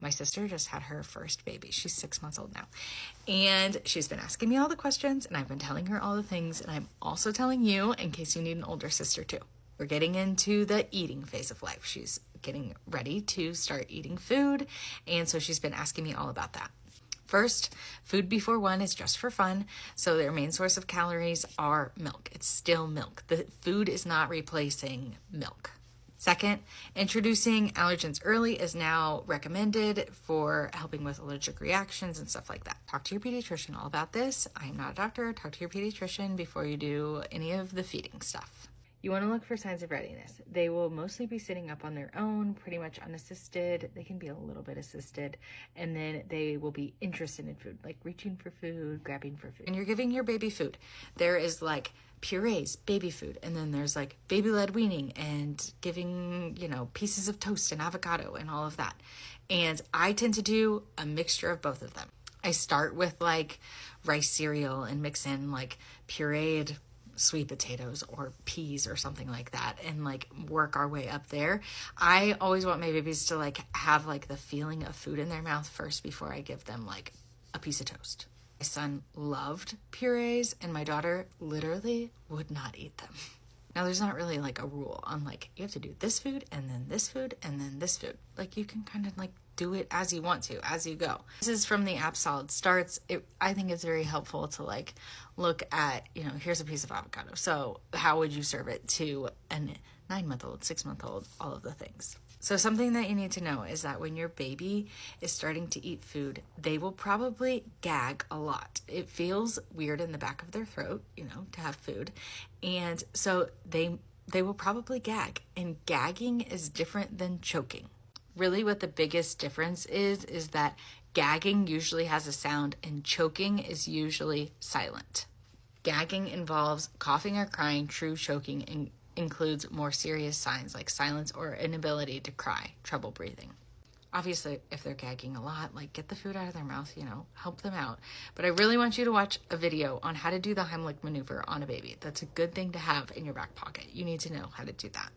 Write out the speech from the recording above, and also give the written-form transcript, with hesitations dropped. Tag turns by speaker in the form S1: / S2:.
S1: My sister just had her first baby. She's 6 months old now. And she's been asking me all the questions, and I've been telling her all the things, and I'm also telling you in case you need an older sister too. We're getting into the eating phase of life. She's getting ready to start eating food, and so she's been asking me all about that. First, food before 1 is just for fun, so their main source of calories are milk. It's still milk. The food is not replacing milk. Second, introducing allergens early is now recommended for helping with allergic reactions and stuff like that. Talk to your pediatrician all about this. I am not a doctor. Talk to your pediatrician before you do any of the feeding stuff. You want to look for signs of readiness. They will mostly be sitting up on their own, pretty much unassisted. They can be a little bit assisted, and then they will be interested in food, like reaching for food, grabbing for food. And you're giving your baby food. There is like purees, baby food, and then there's like baby-led weaning and giving, pieces of toast and avocado and all of that. And I tend to do a mixture of both of them. I start with like rice cereal and mix in like pureed sweet potatoes or peas or something like that and like work our way up there. I always want my babies to like have like the feeling of food in their mouth first before I give them like a piece of toast. My son loved purees and my daughter literally would not eat them. Now there's not really like a rule on like you have to do this food and then this food and then this food. Like you can kind of like do it as you want to, as you go. This is from the app Solid Starts. I think it's very helpful to like look at, here's a piece of avocado. So how would you serve it to a 9-month-old, 6-month-old, all of the things. So something that you need to know is that when your baby is starting to eat food, they will probably gag a lot. It feels weird in the back of their throat, to have food. And so they will probably gag. And gagging is different than choking. Really what the biggest difference is that gagging usually has a sound and choking is usually silent. Gagging involves coughing or crying. True choking includes more serious signs like silence or inability to cry, trouble breathing. Obviously, if they're gagging a lot, like get the food out of their mouth, help them out. But I really want you to watch a video on how to do the Heimlich maneuver on a baby. That's a good thing to have in your back pocket. You need to know how to do that.